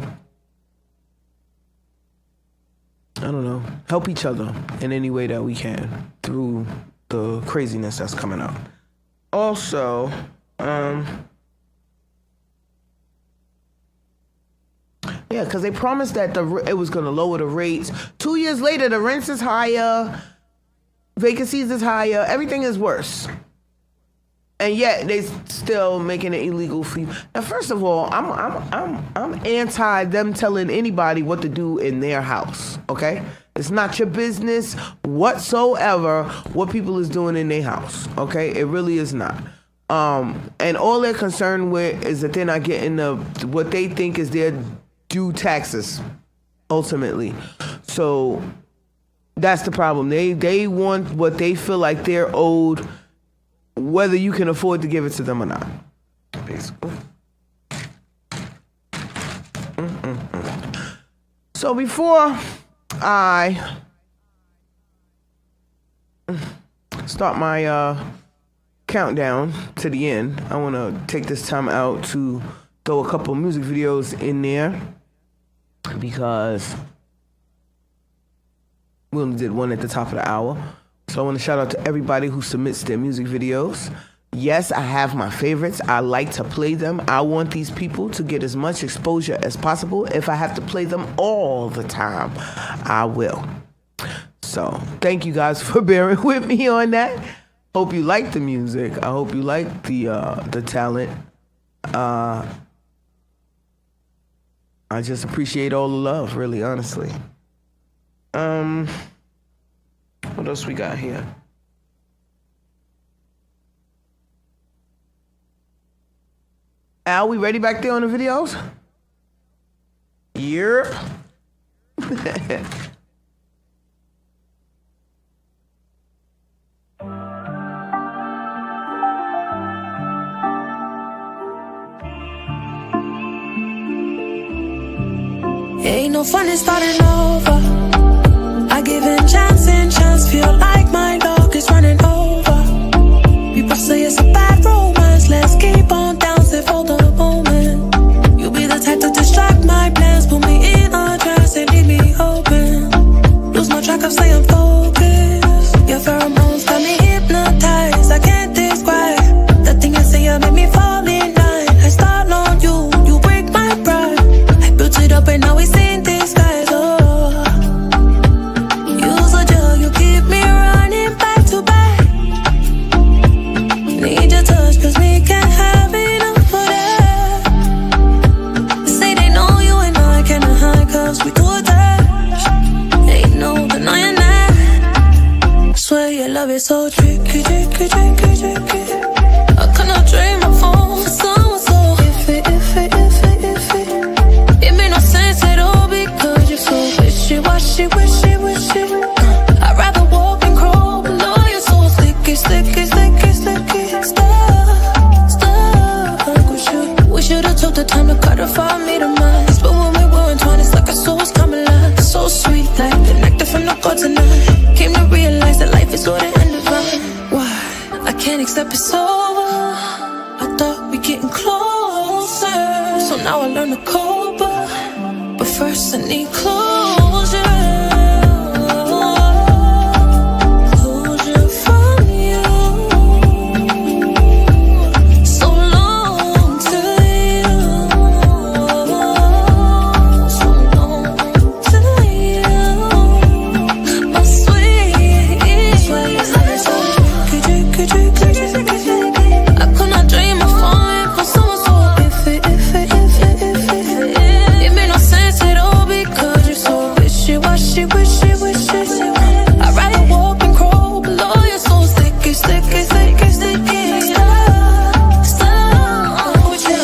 help each other in any way that we can through the craziness that's coming up. Also, yeah, because they promised that it was going to lower the rates. 2 years later, the rents is higher, vacancies is higher, everything is worse. And yet they still making it illegal for you. Now, first of all, I'm anti them telling anybody what to do in their house. Okay, it's not your business whatsoever what people is doing in their house. Okay, it really is not. And all they're concerned with is that they're not getting what they think is their due taxes, ultimately. So that's the problem. They want what they feel like they're owed, whether you can afford to give it to them or not. Basically. So before I start my countdown to the end, I want to take this time out to throw a couple music videos in there, because we only did one at the top of the hour. So I want to shout out to everybody who submits their music videos. Yes, I have my favorites. I like to play them. I want these people to get as much exposure as possible. If I have to play them all the time, I will. So thank you guys for bearing with me on that. Hope you like the music. I hope you like the talent. I just appreciate all the love, really, honestly. What else we got here? Al, we ready back there on the videos? Yep. Ain't no fun in starting over. I give in chance and chance, feel like my luck is running over. People say it's a bad romance, let's keep on dancing for the moment. You be the type to distract my plans, put me in a trance and leave me open. Lose my track of staying focused. Your pheromones got me hypnotized, I can't describe the thing you say, you make me fall in line. I start on you, you break my baby, so tricky, tricky, tricky, tricky. I cannot dream my phone for someone so iffy, iffy, iffy, iffy. It made no sense at all because you're so wishy-washy, wishy, wishy. I'd rather walk and crawl below you're so sticky, sticky, sticky, sticky. Stuck with you. We should've took the time to cut off our meter minds. But when we were in 20s, like our souls come alive. So sweet, like the nectar from the gods tonight. Came to realize that life is good and divine. Why? I can't accept it's over. I thought we getting closer. So now I learn to cope, but first I need closure. Closure from you. So long to you. So long to you. My sweet. I could not dream of falling for someone so iffy, iffy, iffy, iffy. It made no sense at all because you're so wishy-washy, wishy, wishy. I'd rather walk and crawl below you're so sticky, sticky, sticky, sticky. Stuck with you.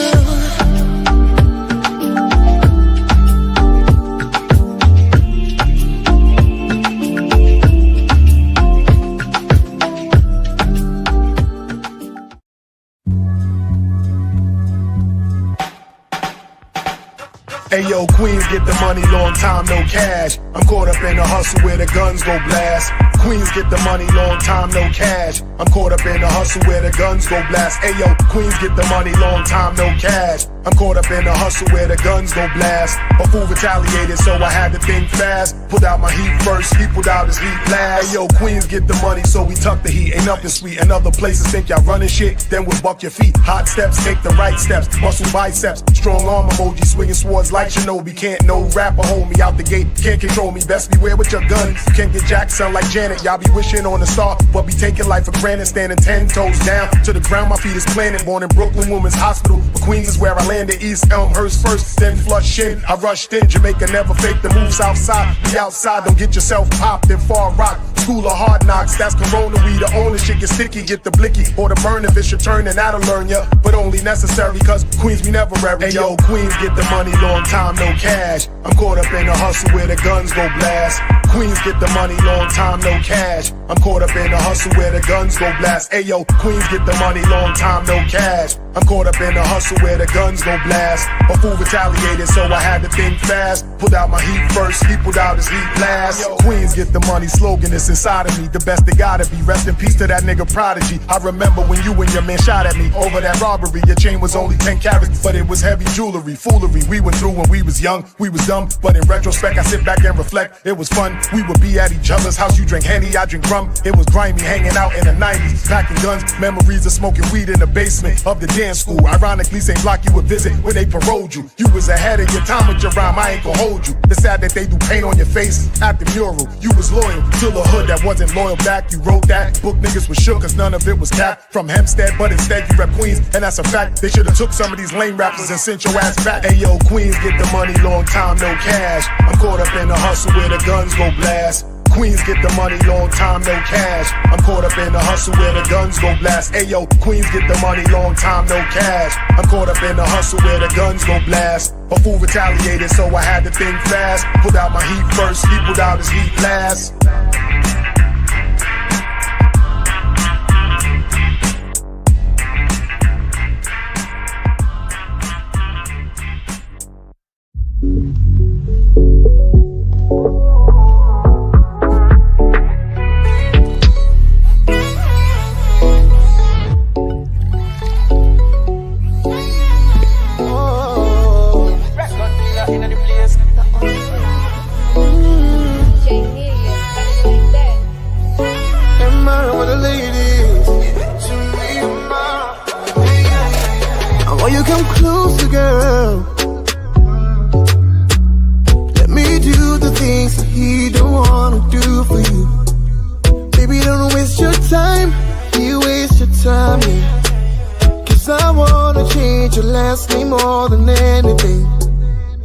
Hey yo, Queens get the money, long time no cash. I'm caught up in the hustle where the guns go blast. Queens get the money, long time no cash. I'm caught up in the hustle where the guns go blast. Hey yo, Queens get the money, long time no cash. I'm caught up in the hustle where the guns go blast. A fool retaliated, so I had to think fast. Pulled out my heat first, he pulled out his heat last. Hey yo, Queens get the money, so we tuck the heat. Ain't nothing sweet, and other places think y'all running shit. Then we'll buck your feet. Hot steps, take the right steps. Muscle biceps, strong arm emoji, swinging swords like Shinobi. Can't no rapper hold me out the gate. Can't control me, best beware with your gun. Can't get jacked, sound like Janet. Y'all be wishing on a star, but be taking life for granted. Standing 10 toes down to the ground, my feet is planted. Born in Brooklyn Women's Hospital, but Queens is where I landed. East Elmhurst first, then Flushing. I rushed in, Jamaica never fake the moves outside. Be outside, don't get yourself popped in Far Rock. School of hard knocks, that's Corona. We the owner, shit get sticky, get the blicky. Or the burn if it's your turn, and that'll learn ya. But only necessary, cause Queens we never rare. Hey yo, Queens get the money, long time no cash. I'm caught up in the hustle where the guns go blast. Queens get the money, long time no cash. I'm caught up in the hustle where the guns go blast. Hey yo, Queens get the money, long time no cash. I'm caught up in the hustle where the guns go blast. A fool retaliated, so I had to think fast. Pulled out my heat first, he pulled out his heat last. Queens get the money, slogan is inside of me. The best they gotta be. Rest in peace to that nigga Prodigy. I remember when you and your man shot at me over that robbery. Your chain was only 10 carats, but it was heavy jewelry. Foolery we went through when we was young. We was dumb, but in retrospect I sit back and reflect. It was fun. We would be at each other's house. You drink Henny, I drink rum. It was grimy, hanging out in the 90s, packing guns. Memories of smoking weed in the basement of the dance school. Ironically, same block you would visit when they paroled you. You was ahead of your time with your rhyme. I ain't gon' hold you. It's sad that they do paint on your face at the mural. You was loyal to the hood that wasn't loyal back. You wrote that book, niggas was shook, cause none of it was cap from Hempstead, but instead you rep Queens, and that's a fact. They should've took some of these lame rappers and sent your ass back. Hey yo, Queens get the money, long time no cash. I'm caught up in the hustle where the guns go blast. Queens get the money, long time no cash. I'm caught up in the hustle where the guns go blast. Ayo, Queens get the money, long time no cash. I'm caught up in the hustle where the guns go blast. A fool retaliated, so I had to think fast. Pulled out my heat first, he pulled out his heat last.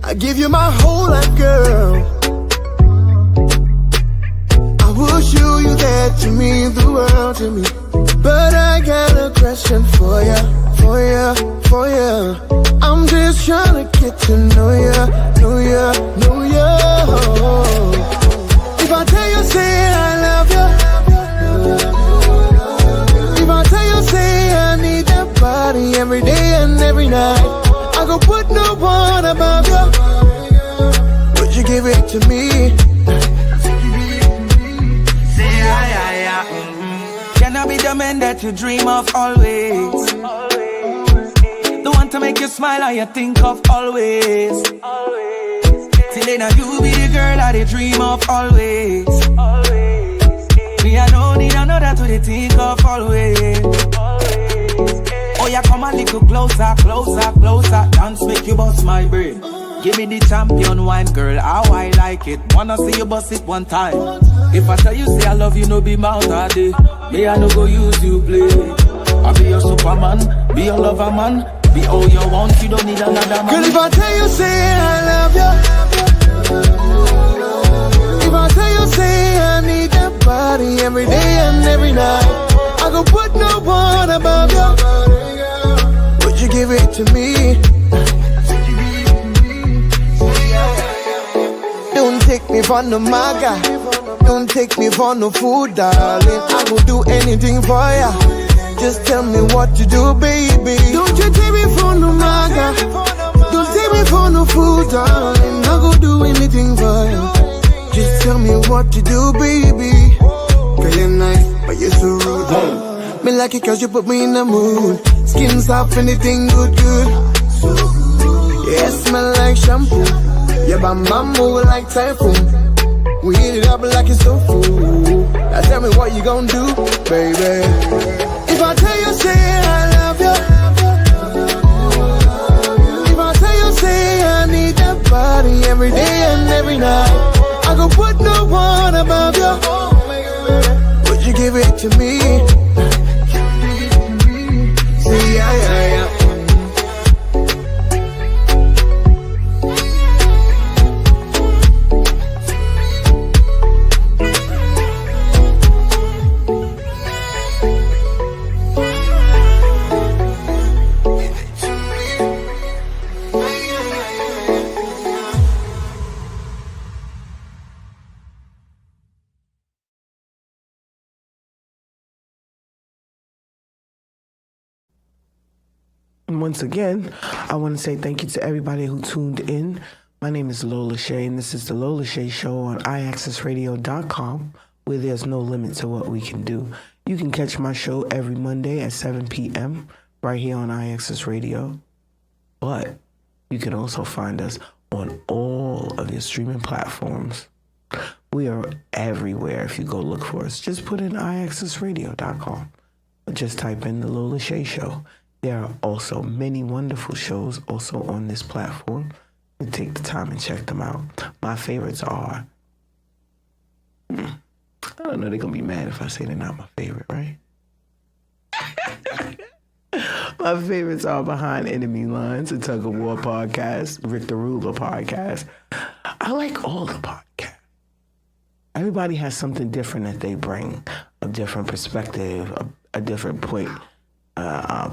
I give you my whole life, girl. I will show you that you mean the world to me. But I got a question for ya. I'm just trying to get to know ya. If I tell you, say I love you. If I tell you, say I need that body every day and every night, I go put no one above you. Would you give it to me? Can I be the man that you dream of always? The one to make you smile and you think of always. Till then you be the girl that you dream of always. Me I don't need another to think of always. Oh yeah, come a little closer. Dance make you bust my brain. Give me the champion wine, girl, how I like it. Wanna see you bust it one time. If I tell you say I love you, no be mouth all day. Me I no go use you play. I be your superman, be your lover man. Be all you want, you don't need another man. Girl, if I tell you say I love you, if I tell you say I need that body every day and every night, I go put no one above you. Would you give it to me? Don't take me for no maga. Don't take me for no food, darling. I will do anything for ya. Just tell me what to do, baby. Don't you take me for no maga. Don't take me for no food, darling. I will do anything for ya. Just tell me what to do, baby. Girl, you're nice, but you're so rude. Me like it cause you put me in the mood. Skin soft, anything good. Yeah, smell like shampoo. Yeah, bam bam move like typhoon. We heat it up like it's so full. Now tell me what you gon' do, baby. If I tell you, say I love you. If I tell you, say I need that body every day and every night, I go put no one above you. Would you give it to me? Say yeah. Once again, I want to say thank you to everybody who tuned in. My name is Lola Shae, and this is the Lola Shae Show on IAXISRADIO.com, where there's no limit to what we can do. You can catch my show every Monday at 7 p.m. right here on IAXIS Radio. But you can also find us on all of your streaming platforms. We are everywhere if you go look for us. Just put in IAXISRADIO.com or just type in the Lola Shae Show. There are also many wonderful shows also on this platform. You take the time and check them out. My favorites are, I don't know, they're going to be mad if I say they're not my favorite, right? My favorites are Behind Enemy Lines, the Tug of War podcast, Rick the Ruler podcast. I like all the podcasts. Everybody has something different that they bring, a different perspective, a different point.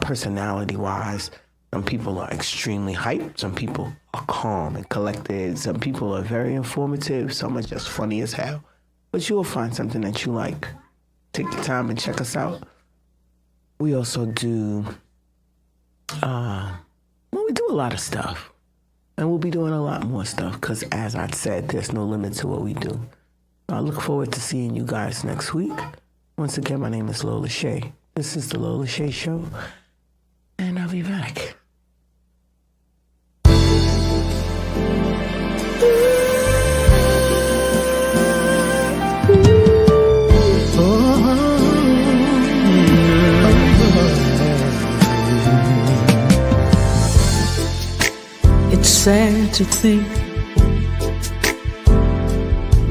Personality-wise, some people are extremely hyped, some people are calm and collected, some people are very informative, some are just funny as hell. But you will find something that you like. Take the time and check us out. We also do, we do a lot of stuff. And we'll be doing a lot more stuff because, as I said, there's no limit to what we do. I look forward to seeing you guys next week. Once again, my name is Lola Shae. This is the Lola Shae Show, and I'll be back. It's sad to think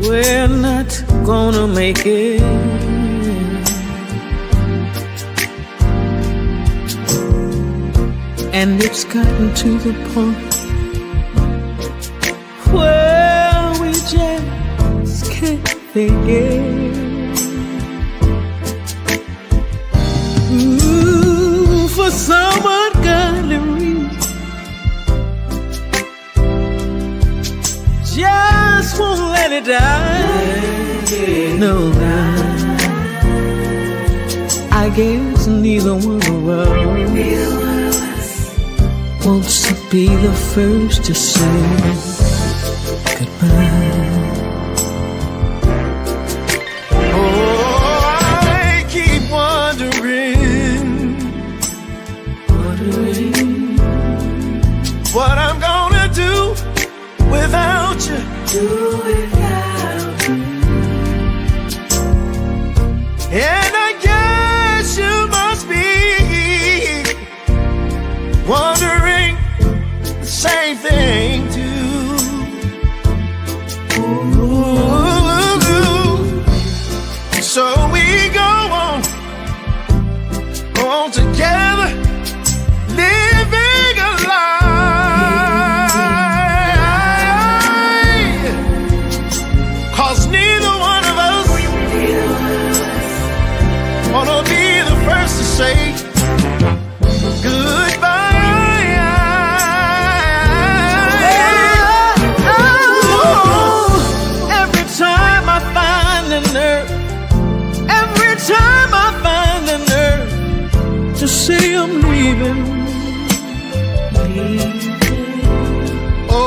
we're not gonna make it. And it's gotten to the point where we just can't think it. just won't let it die. No, I guess neither one of us wants to be the first to say goodbye. I keep wondering what I'm gonna do without you. And I guess you must be wondering the same thing too. Ooh. So we go on together, living a lie. 'Cause neither one of us wanna be the first to say goodbye. Every time I find the nerve, every time I find the nerve to say I'm leaving. Oh,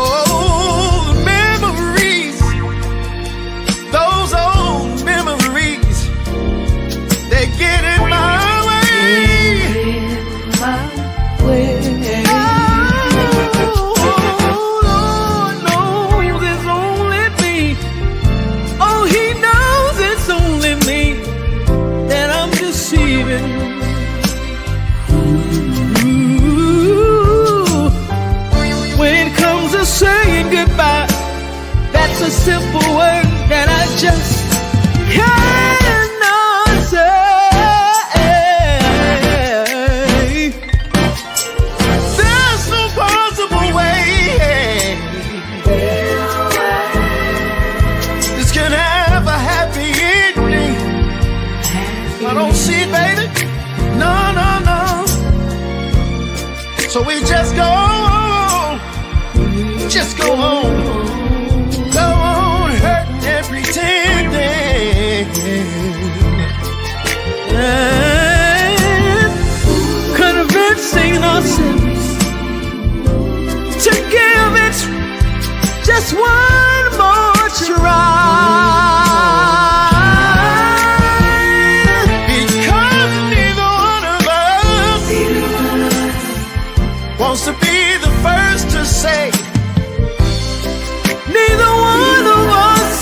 the memories, those old memories, they get in my way. Oh, Lord knows it's only me. Oh, He knows it's only me that I'm deceiving. Ooh. When it comes to saying goodbye, that's a simple word that I just cannot say. There's no possible way this can have a happy ending. I don't see it, baby. No, no, no. So we just go on, go on hurting and pretending. And convincing ourselves to give it just one more try. Because neither one of us wants to be the first to say. Neither one of us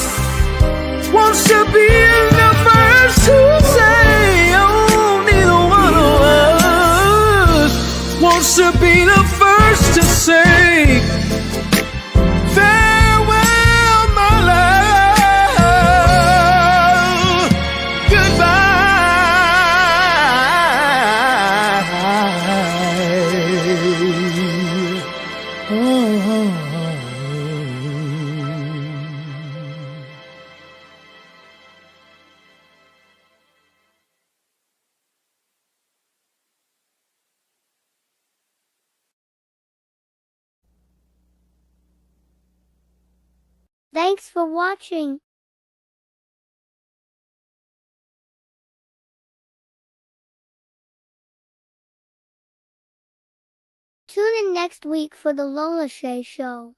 wants to be the first to say. Oh, neither one of us wants to be the first to say Farewell, my love. Goodbye. Thanks for watching. Tune in next week for the Lola Shae Show.